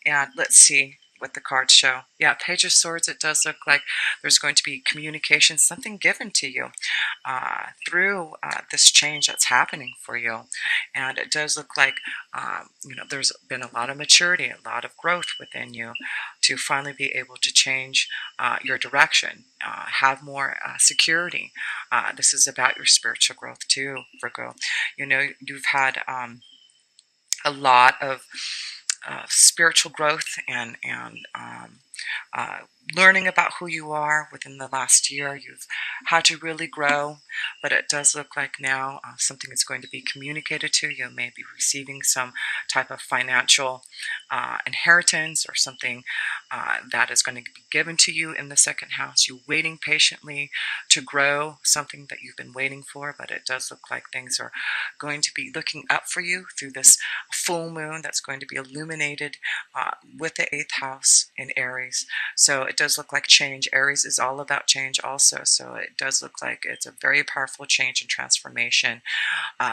And let's see what the cards show. Yeah, Page of Swords, it does look like there's going to be communication, something given to you through this change that's happening for you. And it does look like, there's been a lot of maturity, a lot of growth within you to finally be able to change your direction, have more security. This is about your spiritual growth too, Virgo. You've had a lot of spiritual growth and uh, learning about who you are within the last year. You've had to really grow, but it does look like now something is going to be communicated to you. Maybe receiving some type of financial inheritance or something that is going to be given to you in the second house. You're waiting patiently to grow something that you've been waiting for, but it does look like things are going to be looking up for you through this full moon that's going to be illuminated with the 8th house in Aries. So it does look like change. Aries is all about change also. So it does look like it's a very powerful change and transformation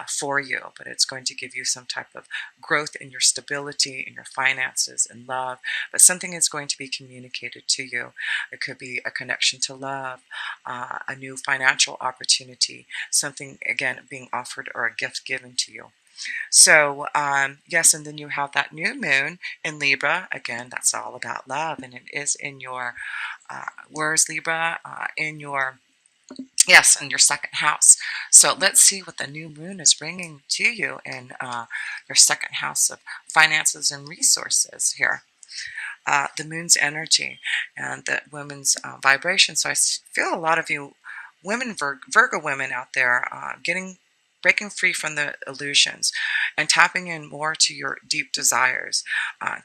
for you, but it's going to give you some type of growth in your stability, in your finances, and love. But something is going to be communicated to you. It could be a connection to love, a new financial opportunity, something, again, being offered or a gift given to you. So, yes, and then you have that new moon in Libra. Again, that's all about love, and it is in your, where's Libra? Yes, in your second house. So let's see what the new moon is bringing to you in your second house of finances and resources here. The moon's energy and the women's vibration. So I feel a lot of you women, Virgo women out there, breaking free from the illusions and tapping in more to your deep desires,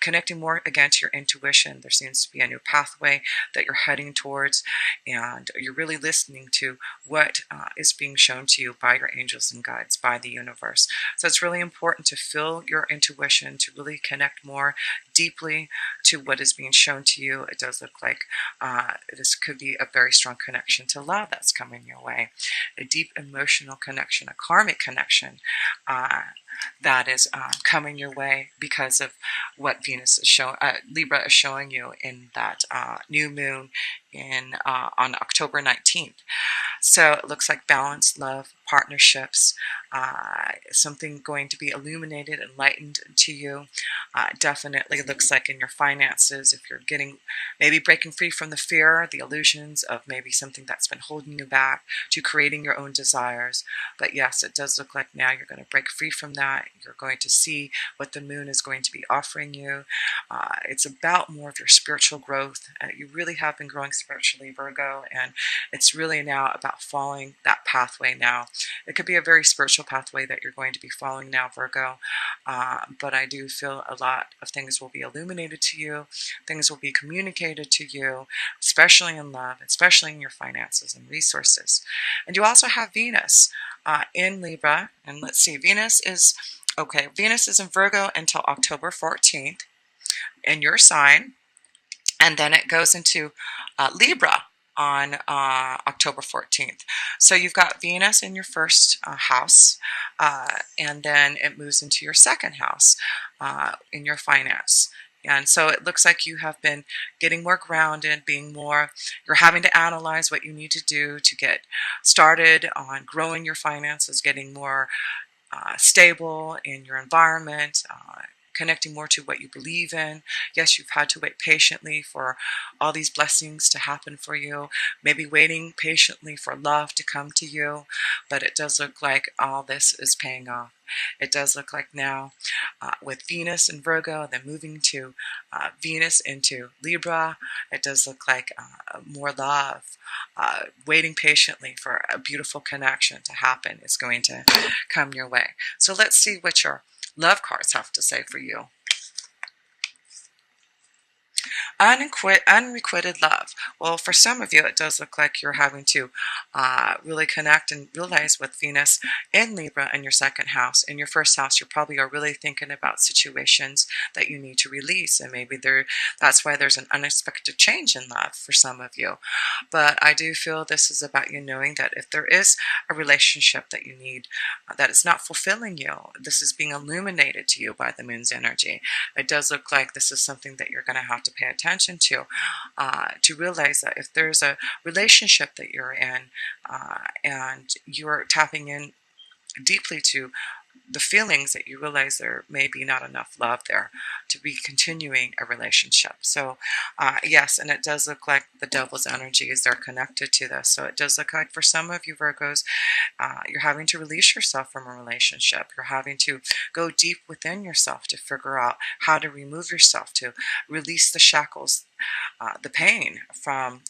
connecting more again to your intuition. There seems to be a new pathway that you're heading towards, and you're really listening to what is being shown to you by your angels and guides, by the universe. So it's really important to feel your intuition, to really connect more deeply to what is being shown to you. It does look like this could be a very strong connection to love that's coming your way, a deep emotional connection, a karmic connection that is coming your way because of what Venus is showing, Libra is showing you in that new moon on October 19th. So it looks like balance, love, partnerships, something going to be illuminated, enlightened to you. Definitely looks like in your finances, if you're maybe breaking free from the fear, the illusions of maybe something that's been holding you back, to creating your own desires. But yes, it does look like now you're going to break free from that. You're going to see what the moon is going to be offering you. It's about more of your spiritual growth. You really have been growing spiritually, Virgo, and it's really now about following that pathway now. It could be a very spiritual pathway that you're going to be following now, Virgo, but I do feel a lot of things will be illuminated to you, things will be communicated to you, especially in love, especially in your finances and resources. And you also have Venus in Libra, and let's see, Venus is in Virgo until October 14th in your sign, and then it goes into Libra on October 14th. So you've got Venus in your first house, and then it moves into your second house in your finance. And so it looks like you have been getting more grounded, you're having to analyze what you need to do to get started on growing your finances, getting more stable in your environment, connecting more to what you believe in. Yes, you've had to wait patiently for all these blessings to happen for you, maybe waiting patiently for love to come to you, but it does look like all this is paying off. It does look like now with Venus in Virgo, then moving to Venus into Libra, it does look like more love, waiting patiently for a beautiful connection to happen is going to come your way. So let's see what your love cards have to say for you. Unrequited love. Well, for some of you, it does look like you're having to really connect and realize with Venus in Libra in your second house. In your first house, you probably are really thinking about situations that you need to release, and maybe that's why there's an unexpected change in love for some of you. But I do feel this is about you knowing that if there is a relationship that you need that is not fulfilling you, this is being illuminated to you by the moon's energy. It does look like this is something that you're going to have to pay attention to realize that if there's a relationship that you're in and you're tapping in deeply to the feelings that you realize there may be not enough love there to be continuing a relationship. So yes, and it does look like the devil's energies are connected to this. So it does look like for some of you Virgos, you're having to release yourself from a relationship. You're having to go deep within yourself to figure out how to remove yourself, to release the shackles, the pain from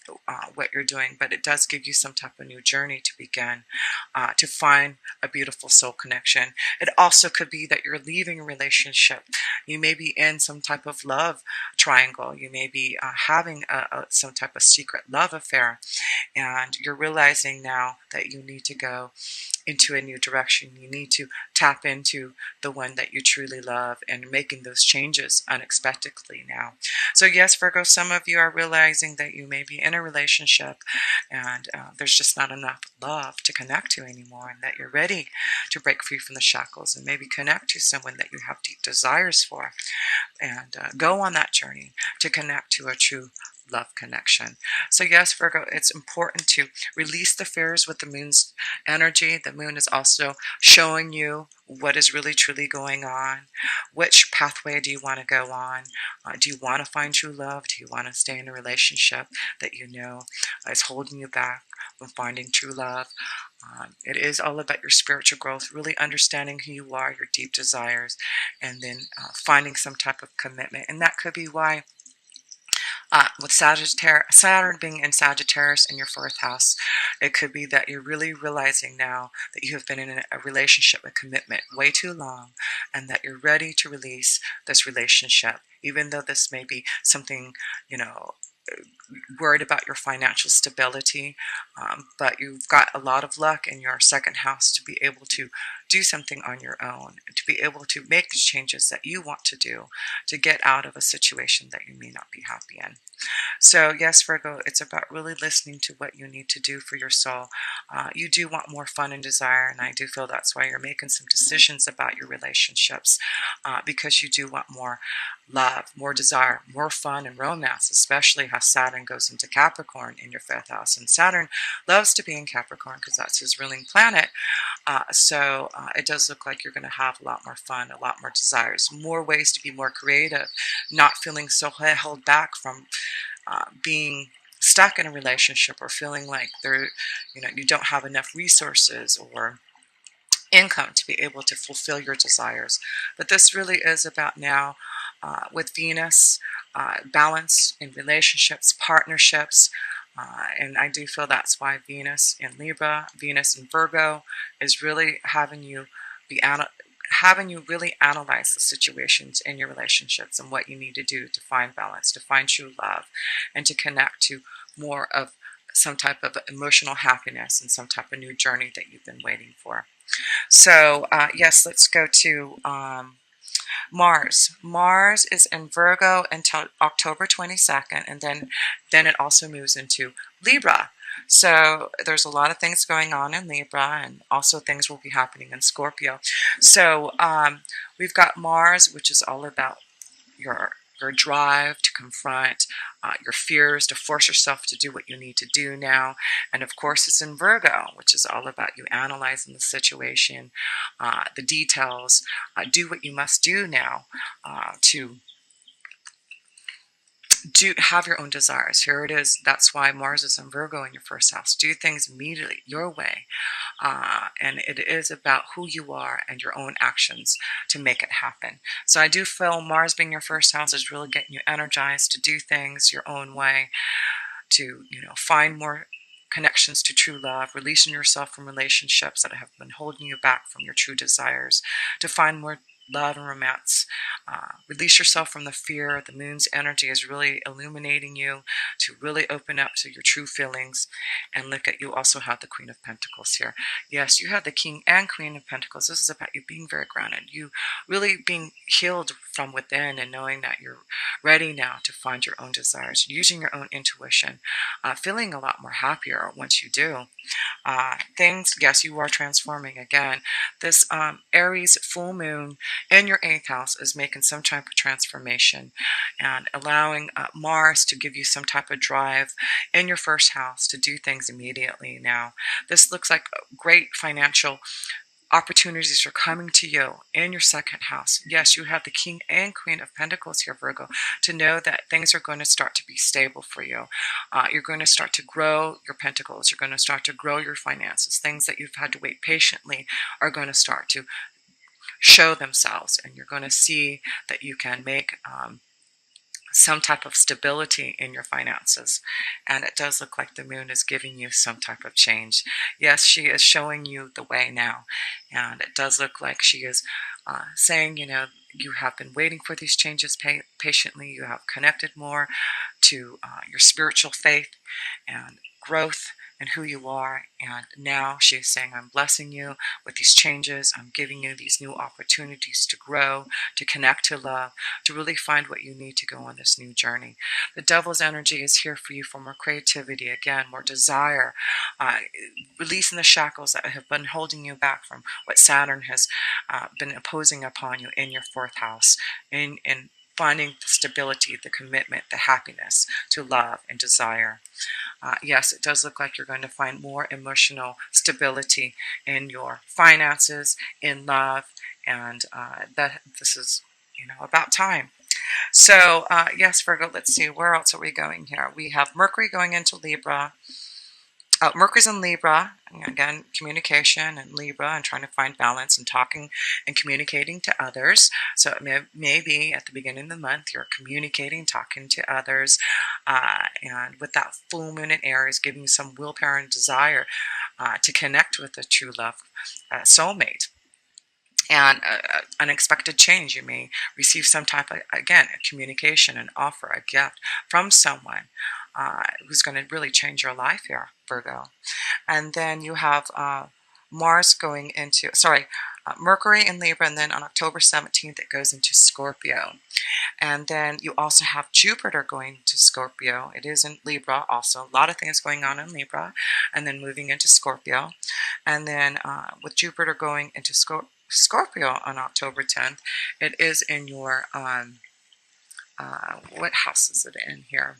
what you're doing. But it does give you some type of new journey to begin, to find a beautiful soul connection. It also could be that you're leaving a relationship. You may be in some type of love triangle. You may be having some type of secret love affair, and you're realizing now that you need to go into a new direction. You need to tap into the one that you truly love and making those changes unexpectedly now. So yes, Virgo, some of you are realizing that you may be in a relationship and there's just not enough love to connect to anymore, and that you're ready to break free from the shackles and maybe connect to someone that you have deep desires for, and go on that journey to connect to a true love connection. So yes, Virgo, it's important to release the fears with the moon's energy. The moon is also showing you what is really truly going on. Which pathway do you want to go on? Do you want to find true love? Do you want to stay in a relationship that you know is holding you back from finding true love? It is all about your spiritual growth, really understanding who you are, your deep desires, and then finding some type of commitment. And that could be why with Saturn being in Sagittarius in your fourth house, it could be that you're really realizing now that you have been in a relationship, a commitment way too long, and that you're ready to release this relationship, even though this may be something, you know, worried about your financial stability, but you've got a lot of luck in your second house to be able to do something on your own, to be able to make the changes that you want to do to get out of a situation that you may not be happy in. So yes, Virgo, it's about really listening to what you need to do for your soul. You do want more fun and desire, and I do feel that's why you're making some decisions about your relationships, because you do want more love, more desire, more fun and romance, especially how Saturn goes into Capricorn in your fifth house. And Saturn loves to be in Capricorn because that's his ruling planet. So it does look like you're going to have a lot more fun, a lot more desires, more ways to be more creative, not feeling so held back from being stuck in a relationship or feeling like you don't have enough resources or income to be able to fulfill your desires. But this really is about now with Venus, balance in relationships, partnerships, and I do feel that's why Venus in Libra, Venus in Virgo is really having you really analyze the situations in your relationships and what you need to do to find balance, to find true love, and to connect to more of some type of emotional happiness and some type of new journey that you've been waiting for. So yes, let's go to Mars. Mars is in Virgo until October 22nd, and then it also moves into Libra. So there's a lot of things going on in Libra, and also things will be happening in Scorpio. So we've got Mars, which is all about your drive to confront your fears, to force yourself to do what you need to do now. And of course, it's in Virgo, which is all about you analyzing the situation, the details, do what you must do now to have your own desires. Here it is. That's why Mars is in Virgo in your first house. Do things immediately your way. And it is about who you are and your own actions to make it happen. So I do feel Mars being your first house is really getting you energized to do things your own way, to find more connections to true love, releasing yourself from relationships that have been holding you back from your true desires, to find more love and romance. Release yourself from the fear. The moon's energy is really illuminating you to really open up to your true feelings. And look at, you also have the Queen of Pentacles here. Yes, you have the King and Queen of Pentacles. This is about you being very grounded, you really being healed from within and knowing that you're ready now to find your own desires, using your own intuition, feeling a lot more happier once you do. Things, yes, you are transforming again. This Aries full moon in your 8th house is making some type of transformation and allowing Mars to give you some type of drive in your 1st house to do things immediately now. This looks like great financial opportunities are coming to you in your 2nd house. Yes, you have the King and Queen of Pentacles here, Virgo, to know that things are going to start to be stable for you. You're going to start to grow your pentacles. You're going to start to grow your finances. Things that you've had to wait patiently are going to start to show themselves, and you're going to see that you can make some type of stability in your finances. And it does look like the moon is giving you some type of change. Yes, she is showing you the way now. And it does look like she is saying, you have been waiting for these changes patiently. You have connected more to your spiritual faith and growth and who you are. And now she's saying, I'm blessing you with these changes. I'm giving you these new opportunities to grow, to connect to love, to really find what you need to go on this new journey. The Devil's energy is here for you for more creativity, again, more desire, releasing the shackles that have been holding you back from what Saturn has been imposing upon you in your 4th house, in finding the stability, the commitment, the happiness to love and desire. Yes, it does look like you're going to find more emotional stability in your finances, in love, and that this is, about time. So, yes, Virgo, let's see, where else are we going here? We have Mercury going into Libra. Mercury's in Libra, again, communication and Libra and trying to find balance and talking and communicating to others. So it may be at the beginning of the month you're communicating, talking to others, and with that full moon in Aries giving you some willpower and desire to connect with a true love soulmate. And unexpected change. You may receive some type of, again, a communication, an offer, a gift from someone who's going to really change your life here, Virgo. And then you have Mars going into, Mercury in Libra, and then on October 17th it goes into Scorpio. And then you also have Jupiter going to Scorpio. It is in Libra also. A lot of things going on in Libra, and then moving into Scorpio. And then with Jupiter going into Scorpio on October 10th, it is in your, what house is it in here?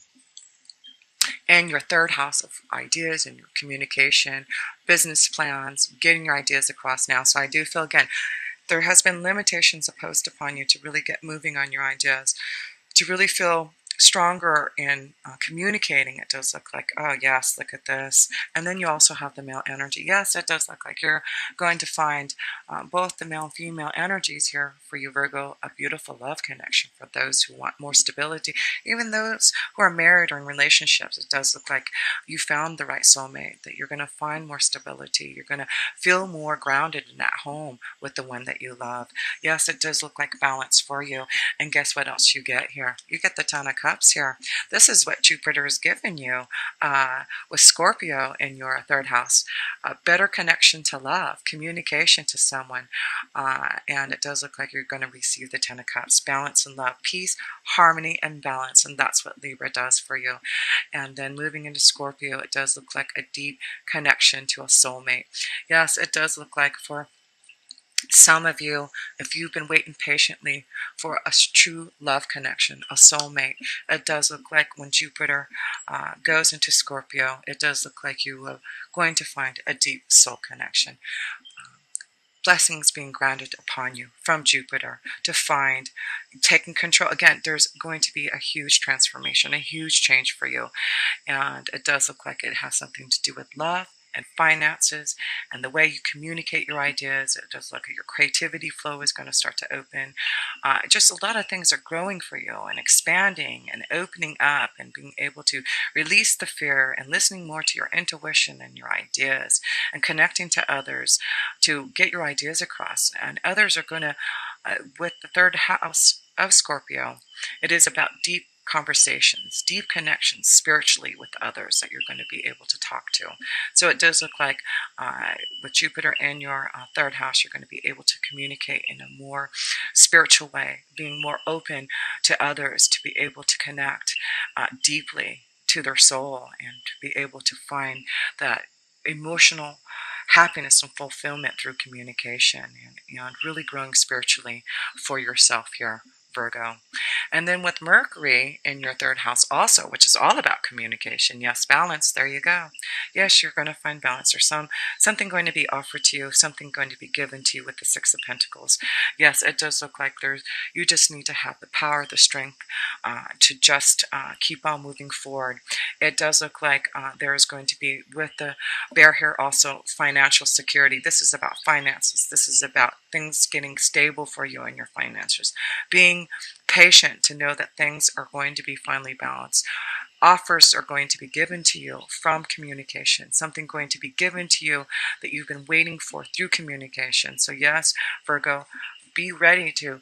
And your 3rd house of ideas and your communication, business plans, getting your ideas across now. So I do feel, again, there has been limitations imposed upon you to really get moving on your ideas, to really feel stronger in communicating. It does look like, oh yes, look at this. And then you also have the male energy. Yes, it does look like you're going to find both the male and female energies here for you, Virgo, a beautiful love connection for those who want more stability. Even those who are married or in relationships, it does look like you found the right soulmate, that you're going to find more stability. You're going to feel more grounded and at home with the one that you love. Yes, it does look like balance for you. And guess what else you get here? You get the Ten of Cups here. This is what Jupiter has given you with Scorpio in your 3rd house. A better connection to love, communication to someone. And it does look like you're going to receive the Ten of Cups. Balance and love, peace, harmony, and balance. And that's what Libra does for you. And then moving into Scorpio, it does look like a deep connection to a soulmate. Yes, it does look like for some of you, if you've been waiting patiently for a true love connection, a soulmate, it does look like when Jupiter goes into Scorpio, it does look like you are going to find a deep soul connection. Blessings being granted upon you from Jupiter to find, taking control. Again, there's going to be a huge transformation, a huge change for you. And it does look like it has something to do with love and finances and the way you communicate your ideas. It does look like your creativity flow is going to start to open. Just a lot of things are growing for you and expanding and opening up and being able to release the fear and listening more to your intuition and your ideas and connecting to others to get your ideas across. And others are going to With the third house of Scorpio, it is about deep conversations, deep connections spiritually with others that you're going to be able to talk to. So it does look like with Jupiter in your third house, you're going to be able to communicate in a more spiritual way, being more open to others, to be able to connect deeply to their soul and to be able to find that emotional happiness and fulfillment through communication and really growing spiritually for yourself here, Virgo. And then with Mercury in your third house also, which is all about communication. Yes, balance. There you go. Yes, you're going to find balance. There's something going to be offered to you, something going to be given to you with the Six of Pentacles. Yes, it does look like you just need to have the power, the strength to just keep on moving forward. It does look like there is going to be, with the bear here, also financial security. This is about finances. This is about things getting stable for you in your finances. Being patient to know that things are going to be finally balanced. Offers are going to be given to you from communication, something going to be given to you that you've been waiting for through communication. So yes, Virgo, be ready to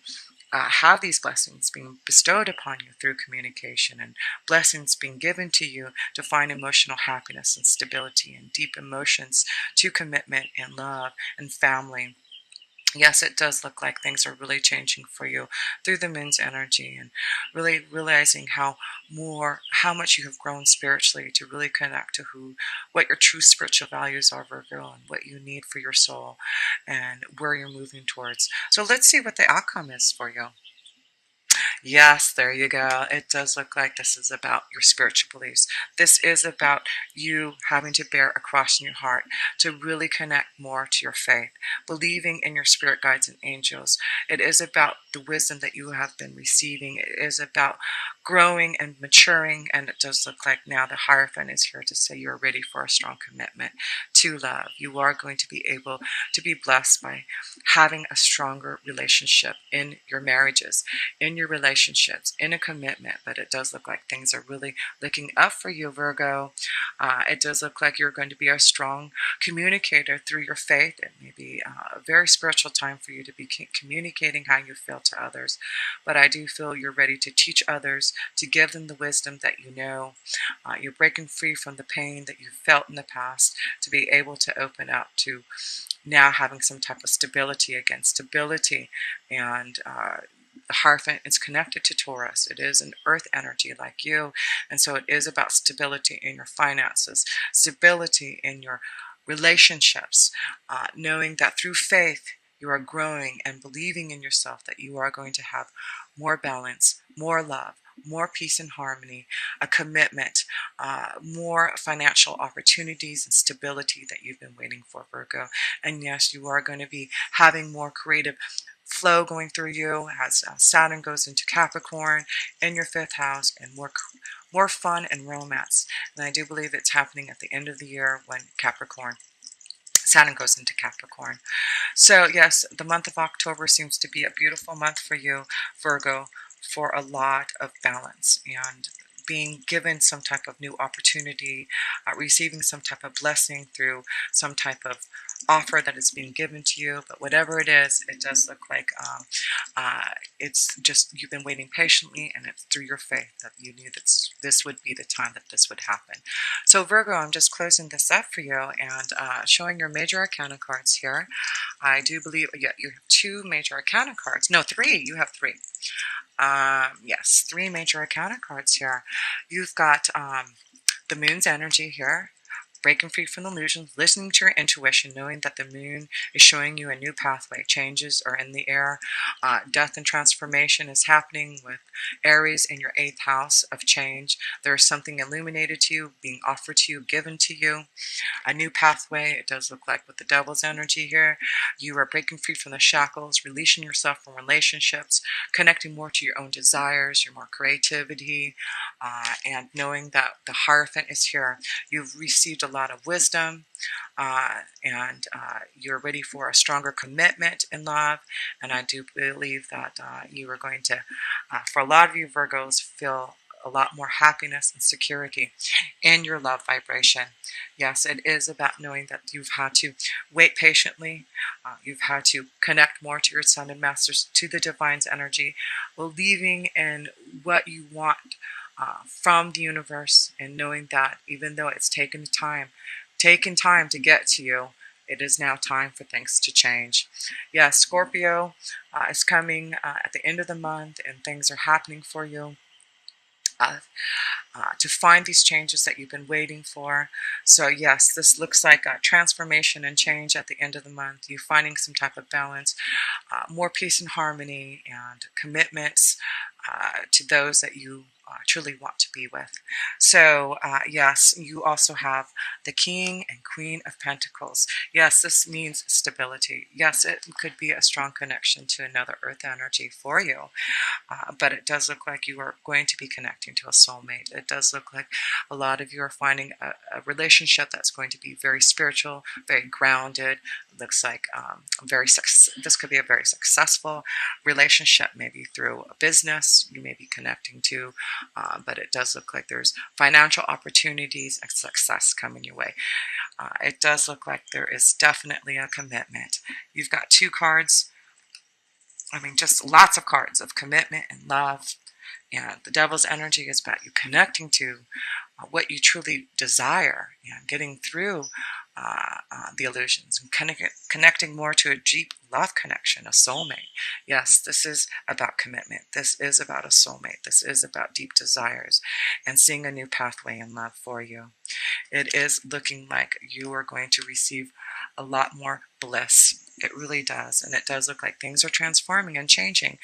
have these blessings being bestowed upon you through communication and blessings being given to you to find emotional happiness and stability and deep emotions to commitment and love and family. Yes, it does look like things are really changing for you through the moon's energy and really realizing how much you have grown spiritually to really connect to what your true spiritual values are, Virgo, and what you need for your soul and where you're moving towards. So let's see what the outcome is for you. Yes, there you go. It does look like this is about your spiritual beliefs. This is about you having to bear a cross in your heart to really connect more to your faith, believing in your spirit guides and angels. It is about the wisdom that you have been receiving. It is about growing and maturing. And it does look like now the Hierophant is here to say you're ready for a strong commitment to love. You are going to be able to be blessed by having a stronger relationship in your marriages, in your relationships, in a commitment. But it does look like things are really looking up for you, Virgo. It does look like you're going to be a strong communicator through your faith. It may be a very spiritual time for you to be communicating how you feel to others. But I do feel you're ready to teach others, to give them the wisdom that you know. You're breaking free from the pain that you felt in the past to be able to open up to now having some type of stability again. Stability and the Hierophant is connected to Taurus. It is an earth energy like you. And so it is about stability in your finances, stability in your relationships, knowing that through faith you are growing and believing in yourself that you are going to have more balance, more love, more peace and harmony, a commitment, more financial opportunities and stability that you've been waiting for, Virgo. And yes, you are going to be having more creative flow going through you as Saturn goes into Capricorn in your fifth house, and more fun and romance. And I do believe it's happening at the end of the year when Saturn goes into Capricorn. So yes, the month of October seems to be a beautiful month for you, Virgo, for a lot of balance and being given some type of new opportunity, receiving some type of blessing through some type of offer that is being given to you. But whatever it is, it does look like it's just you've been waiting patiently, and it's through your faith that you knew that this would be the time that this would happen. So Virgo, I'm just closing this up for you and showing your major arcana cards here. I do believe, yeah, you have two major arcana cards. No, three. You have three. Yes, three major arcana cards here. You've got the moon's energy here, breaking free from illusions, listening to your intuition, knowing that the moon is showing you a new pathway. Changes are in the air. Death and transformation is happening with Aries in your eighth house of change. There is something illuminated to you, being offered to you, given to you. A new pathway. It does look like with the devil's energy here, you are breaking free from the shackles, releasing yourself from relationships, connecting more to your own desires, your more creativity, and knowing that the Hierophant is here. You've received a lot of wisdom, and you're ready for a stronger commitment in love. And I do believe that you are going to, for a lot of you Virgos, feel a lot more happiness and security in your love vibration. Yes, it is about knowing that you've had to wait patiently. You've had to connect more to your sun and masters, to the divine's energy, believing in what you want from the universe, and knowing that even though it's taken time to get to you, it is now time for things to change. Yes, Scorpio is coming at the end of the month, and things are happening for you. Uh, to find these changes that you've been waiting for. So yes, this looks like a transformation and change at the end of the month. You finding some type of balance, more peace and harmony, and commitments to those that you truly want to be with. So yes, you also have the King and Queen of Pentacles. Yes, this means stability. Yes, it could be a strong connection to another earth energy for you. But it does look like you are going to be connecting to a soulmate. It does look like a lot of you are finding a relationship that's going to be very spiritual, very grounded. It looks like this could be a very successful relationship, maybe through a business you may be connecting to. But it does look like there's financial opportunities and success coming your way. It does look like there is definitely a commitment. You've got two cards. I mean, just lots of cards of commitment and love. And the devil's energy is about you connecting to what you truly desire and getting through the illusions and connecting more to a deep love connection, a soulmate. Yes, this is about commitment. This is about a soulmate. This is about deep desires and seeing a new pathway in love for you. It is looking like you are going to receive a lot more bliss. It really does. And it does look like things are transforming and changing.